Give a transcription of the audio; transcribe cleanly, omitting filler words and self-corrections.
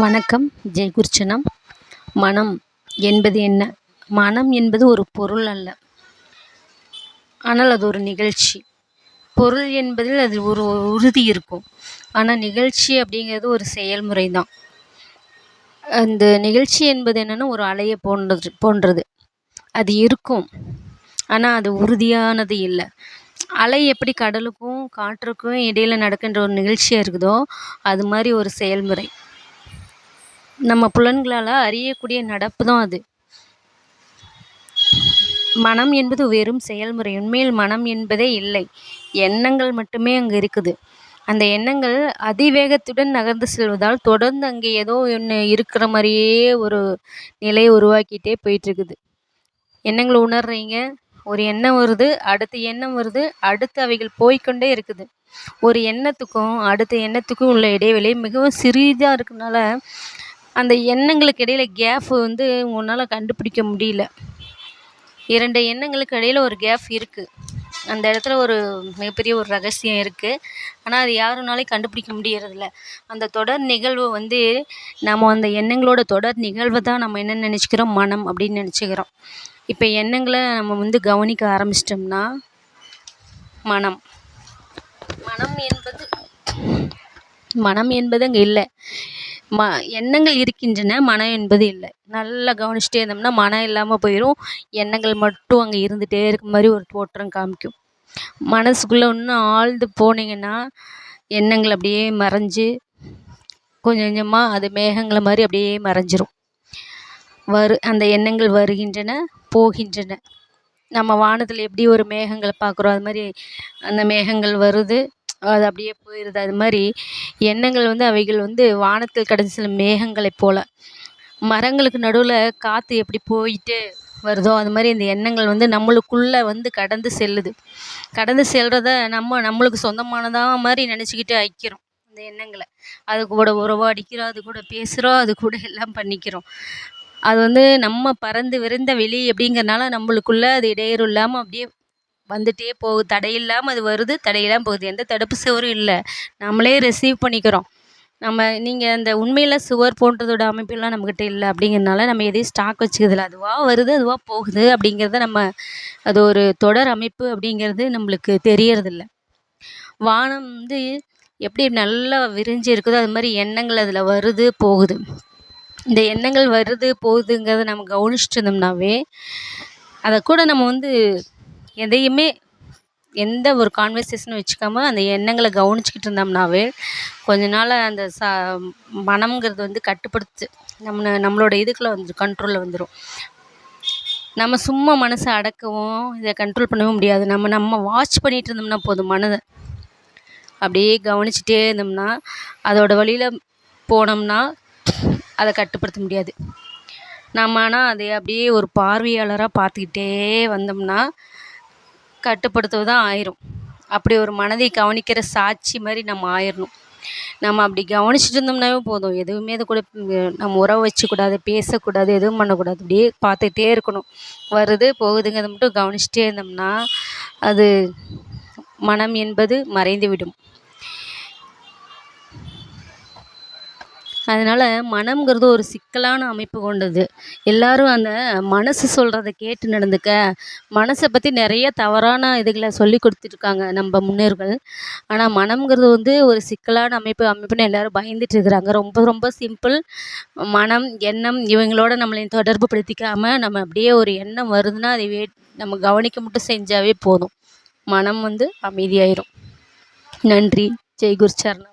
வணக்கம். ஜெய்குருச்சனம். மனம் என்பது என்ன? மனம் என்பது ஒரு பொருள் அல்ல. ஆனால் அது ஒரு நிகழ்ச்சி. பொருள் என்பதில் அது ஒரு உறுதி இருக்கும். ஆனால் நிகழ்ச்சி அப்படிங்கிறது ஒரு செயல்முறை தான். அந்த நிகழ்ச்சி என்பது என்னென்னா ஒரு அலையை போன்றது. அது இருக்கும். ஆனால் அது உறுதியானது இல்லை. அலை எப்படி கடலுக்கும் காற்றுக்கும் இடையில் நடக்கின்ற ஒரு நிகழ்ச்சியாக இருக்குதோ அது மாதிரி ஒரு செயல்முறை. நம்ம புலன்களால் அறியக்கூடிய நடப்பு தான் அது. மனம் என்பது வெறும் செயல்முறை. உண்மையில் மனம் என்பதே இல்லை. எண்ணங்கள் மட்டுமே அங்கே இருக்குது. அந்த எண்ணங்கள் அதிவேகத்துடன் நகர்ந்து செல்வதால் தொடர்ந்து அங்கே ஏதோ ஒன்று இருக்கிற மாதிரியே ஒரு நிலையை உருவாக்கிட்டே போயிட்டுருக்குது. எண்ணங்களை உணர்றீங்க. ஒரு எண்ணம் வருது, அடுத்த எண்ணம் வருது, அடுத்து அவைகள் போய்கொண்டே இருக்குது. ஒரு எண்ணத்துக்கும் அடுத்த எண்ணத்துக்கும் உள்ள இடைவெளி மிகவும் சிறிதாக இருக்கனால அந்த எண்ணங்களுக்கு இடையில் கேப் உன்னால் கண்டுபிடிக்க முடியல. 2 எண்ணங்களுக்கு இடையில் ஒரு கேப் இருக்குது. அந்த இடத்துல ஒரு மிகப்பெரிய ஒரு ரகசியம் இருக்குது. ஆனால் அது யாருனாலையும் கண்டுபிடிக்க முடியறதில்ல. அந்த தொடர் நிகழ்வு நம்ம அந்த எண்ணங்களோட தொடர் நிகழ்வை தான் நம்ம என்ன நினச்சிக்கிறோம், மனம் அப்படின்னு நினச்சிக்கிறோம். இப்போ எண்ணங்களை நம்ம கவனிக்க ஆரம்பிச்சிட்டோம்னா மனம் என்பது அங்கே இல்லை. எண்ணங்கள் இருக்கின்றன, மனம் என்பது இல்லை. நல்லா கவனிச்சுட்டே இருந்தோம்னா மனம் இல்லாமல் போயிடும். எண்ணங்கள் மட்டும் அங்கே இருந்துகிட்டே இருக்க மாதிரி ஒரு தோற்றம் காமிக்கும். மனசுக்குள்ளே இன்னும் ஆழ்ந்து போனீங்கன்னா எண்ணங்கள் அப்படியே மறைஞ்சு கொஞ்சம் கொஞ்சமாக அது மேகங்களை மாதிரி அப்படியே மறைஞ்சிரும். அந்த எண்ணங்கள் வருகின்றன, போகின்றன. நம்ம வானத்தில் எப்படி ஒரு மேகங்களை பார்க்குறோம், அது மாதிரி அந்த மேகங்கள் வருது, அது அப்படியே போயிடுது. அது மாதிரி எண்ணங்கள் அவைகள் வானத்தில் கடந்து செல்லும் மேகங்களைப் போல். மரங்களுக்கு நடுவில் காற்று எப்படி போயிட்டு வருதோ அது மாதிரி இந்த எண்ணங்கள் நம்மளுக்குள்ளே கடந்து செல்லுது. கடந்து செல்கிறத நம்மளுக்கு சொந்தமானதாக மாதிரி நினச்சிக்கிட்டு ஐக்கிறோம் அந்த எண்ணங்களை. அது கூட உறவாடிக்கிறோம், அது கூட பேசுகிறோம், அது கூட எல்லாம் பண்ணிக்கிறோம். அது நம்ம பறந்து விரிந்த வெளி அப்படிங்கிறனால நம்மளுக்குள்ளே அது இடையூறு இல்லாமல் அப்படியே வந்துகிட்டே போகுது. தடையில்லாமல் அது வருது, தடையில்லாமல் போகுது. எந்த தடுப்பு சுவரும் இல்லை. நம்மளே ரிசீவ் பண்ணிக்கிறோம். நீங்கள் அந்த உண்மையில் சுவர் போன்றதோட அமைப்பெல்லாம் நம்மக்கிட்ட இல்லை. அப்படிங்கிறனால நம்ம எதையும் ஸ்டாக் வச்சுக்கிறதில்ல. அதுவாக வருது, அதுவாக போகுது அப்படிங்கிறத அது ஒரு தொடர் அமைப்பு அப்படிங்கிறது நம்மளுக்கு தெரியறதில்ல. வானம் எப்படி நல்லா விரிஞ்சு இருக்குதோ அது மாதிரி எண்ணங்கள் அதில் வருது, போகுது. இந்த எண்ணங்கள் வருது, போகுதுங்கிறத நம்ம கவனிச்சுட்டு இருந்தோம்னாவே அதை கூட நம்ம எதையுமே எந்த ஒரு கான்வர்சேஷனும் வச்சுக்காம அந்த எண்ணங்களை கவனிச்சுக்கிட்டு இருந்தோம்னாவே கொஞ்ச நாள் அந்த மனம்ங்கிறது கட்டுப்படுத்து நம்மளோட இதுக்குள்ளே கண்ட்ரோலில் வந்துடும். நம்ம சும்மா மனசை அடக்கவும் இதை கண்ட்ரோல் பண்ணவும் முடியாது. நம்ம வாட்ச் பண்ணிகிட்டு இருந்தோம்னா போதும். மனதை அப்படியே கவனிச்சுட்டே இருந்தோம்னா அதோட வழியில் போனோம்னா அதை கட்டுப்படுத்த முடியாது. ஆனால் அதை அப்படியே ஒரு பார்வையாளராக பார்த்துக்கிட்டே வந்தோம்னா கட்டுப்படுத்துவது தான் ஆயிரும். அப்படி ஒரு மனதை கவனிக்கிற சாட்சி மாதிரி நம்ம ஆயிடணும். நம்ம அப்படி கவனிச்சுட்டு இருந்தோம்னாவே போதும். எதுவுமே அது கூட நம்ம உறவு வச்சுக்கூடாது, பேசக்கூடாது, எதுவும் பண்ணக்கூடாது. அப்படியே பார்த்துக்கிட்டே இருக்கணும். வருது, போகுதுங்கிறத மட்டும் கவனிச்சுட்டே இருந்தோம்னா அது மனம் என்பது மறைந்துவிடும். அதனால் மனம்ங்கிறது ஒரு சிக்கலான அமைப்பு கொண்டது. எல்லோரும் அந்த மனசு சொல்கிறத கேட்டு நடந்துக்க, மனசை பற்றி நிறைய தவறான இதுகளை சொல்லி கொடுத்துருக்காங்க நம்ம முன்னோர்கள். ஆனால் மனம்ங்கிறது ஒரு சிக்கலான அமைப்புன்னு எல்லோரும் பயந்துட்டு இருக்கிறாங்க. ரொம்ப ரொம்ப சிம்பிள். மனம், எண்ணம் இவங்களோட நம்மளை தொடர்பு படுத்திக்காமல் நம்ம அப்படியே ஒரு எண்ணம் வருதுன்னா அதை நம்ம கவனிக்க மட்டும் செஞ்சாவே போதும். மனம் அமைதியாயிரும். நன்றி. ஜெய் குருச்சரணம்.